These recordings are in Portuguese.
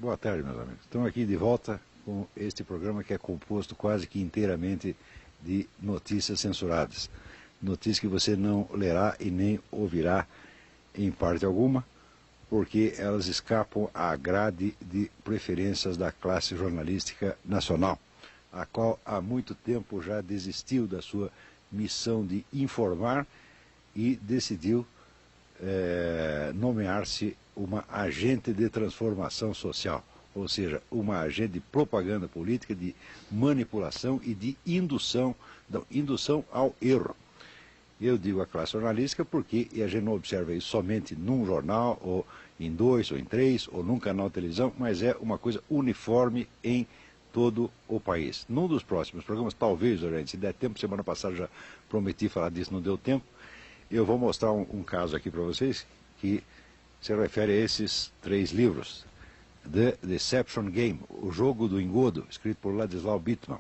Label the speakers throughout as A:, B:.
A: Boa tarde, meus amigos. Estamos aqui de volta com este programa que é composto quase que inteiramente de notícias censuradas. Notícias que você não lerá e nem ouvirá em parte alguma, porque elas escapam à grade de preferências da classe jornalística nacional, a qual há muito tempo já desistiu da sua missão de informar e decidiu nomear-se uma agente de transformação social, ou seja, uma agente de propaganda política, de manipulação e de indução ao erro. Eu digo a classe jornalística porque a gente não observa isso somente num jornal, ou em dois, ou em três, ou num canal de televisão, mas é uma coisa uniforme em todo o país. Num dos próximos programas, talvez, gente, se der tempo, semana passada já prometi falar disso, não deu tempo, eu vou mostrar um caso aqui para vocês que se refere a esses 3 livros. The Deception Game, O Jogo do Engodo, escrito por Ladislau Bittmann.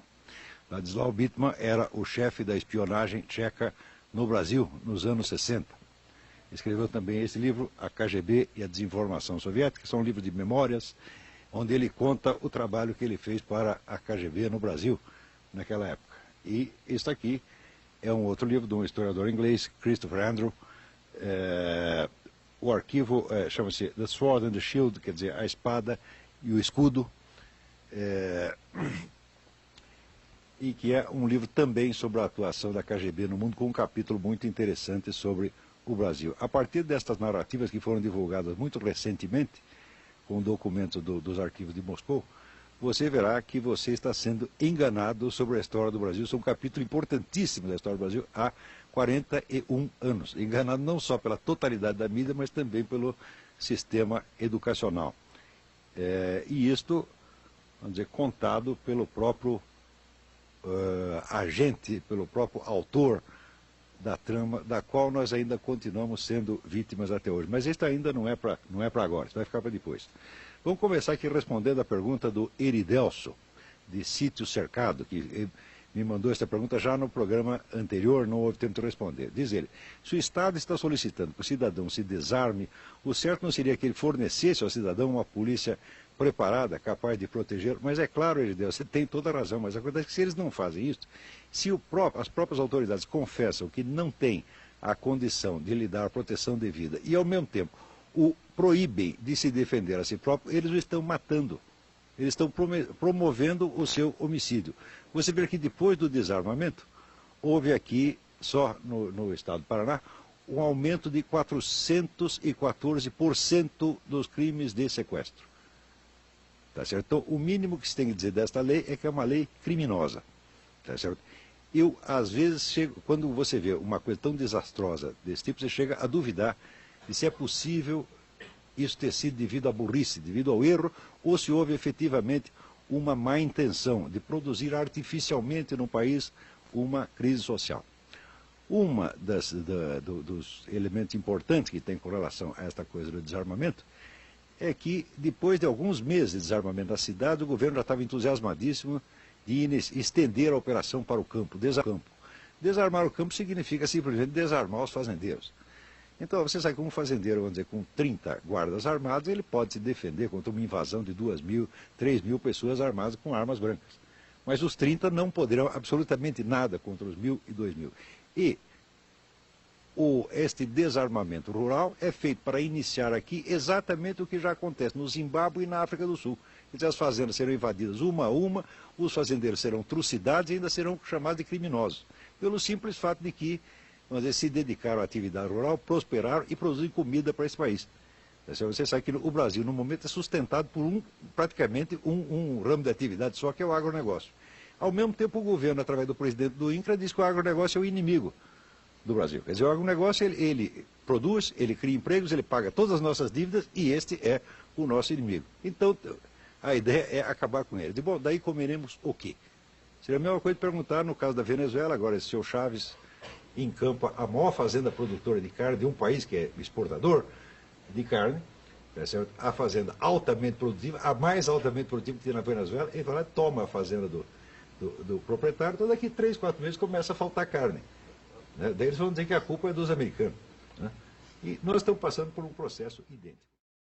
A: Ladislau Bittmann era o chefe da espionagem tcheca no Brasil, nos anos 60. Escreveu também esse livro, A KGB e a Desinformação Soviética, que são livros de memórias, onde ele conta o trabalho que ele fez para a KGB no Brasil, naquela época. E este aqui é um outro livro de um historiador inglês, Christopher Andrew. O arquivo chama-se The Sword and the Shield, quer dizer, a espada e o escudo, e que é um livro também sobre a atuação da KGB no mundo, com um capítulo muito interessante sobre o Brasil. A partir destas narrativas que foram divulgadas muito recentemente, com documentos dos arquivos de Moscou, você verá que você está sendo enganado sobre a história do Brasil. Isso é um capítulo importantíssimo da história do Brasil há 41 anos. Enganado não só pela totalidade da mídia, mas também pelo sistema educacional. E isto, vamos dizer, contado pelo próprio agente, pelo próprio autor da trama, da qual nós ainda continuamos sendo vítimas até hoje. Mas isso ainda não é para agora, isso vai ficar para depois. Vamos começar aqui respondendo a pergunta do Eridelso, de Sítio Cercado, que me mandou essa pergunta já no programa anterior, não houve tempo de responder. Diz ele: se o Estado está solicitando que o cidadão se desarme, o certo não seria que ele fornecesse ao cidadão uma polícia preparada, capaz de proteger? Mas é claro, Eridelso, você tem toda a razão, mas acontece que se eles não fazem isso, se as próprias autoridades confessam que não têm a condição de lhe dar a proteção devida e, ao mesmo tempo, o proíbem de se defender a si próprio, eles o estão matando. Eles estão promovendo o seu homicídio. Você vê que depois do desarmamento, houve aqui, só no estado do Paraná, um aumento de 414% dos crimes de sequestro. Tá certo? Então, o mínimo que se tem que dizer desta lei é que é uma lei criminosa. Tá certo? Eu, às vezes, quando você vê uma coisa tão desastrosa desse tipo, você chega a duvidar de se é possível isso ter sido devido à burrice, devido ao erro, ou se houve efetivamente uma má intenção de produzir artificialmente no país uma crise social. Uma dos elementos importantes que tem com relação a esta coisa do desarmamento é que, depois de alguns meses de desarmamento da cidade, o governo já estava entusiasmadíssimo de estender a operação para o campo, Desarmar o campo significa simplesmente desarmar os fazendeiros. Então, você sabe que um fazendeiro, vamos dizer, com 30 guardas armados, ele pode se defender contra uma invasão de 2.000, 3.000 pessoas armadas com armas brancas. Mas os 30 não poderão absolutamente nada contra os 1.000 e 2.000. E este desarmamento rural é feito para iniciar aqui exatamente o que já acontece no Zimbábue e na África do Sul. Então, as fazendas serão invadidas uma a uma, os fazendeiros serão trucidados e ainda serão chamados de criminosos, pelo simples fato de que, vamos dizer, se dedicaram à atividade rural, prosperaram e produzem comida para esse país. Você sabe que o Brasil, no momento, é sustentado por praticamente um ramo de atividade só, que é o agronegócio. Ao mesmo tempo, o governo, através do presidente do INCRA, diz que o agronegócio é o inimigo do Brasil. Quer dizer, o agronegócio, ele produz, ele cria empregos, ele paga todas as nossas dívidas e este é o nosso inimigo. Então, a ideia é acabar com ele. Bom, daí comeremos o quê? Seria a mesma coisa de perguntar, no caso da Venezuela, agora, esse seu Chaves encampa a maior fazenda produtora de carne de um país que é exportador de carne, tá certo? A fazenda altamente produtiva, a mais altamente produtiva que tem na Venezuela, ele vai lá, toma a fazenda do proprietário, então daqui 3, 4 meses começa a faltar carne. Né? Daí eles vão dizer que a culpa é dos americanos. Né? E nós estamos passando por um processo idêntico.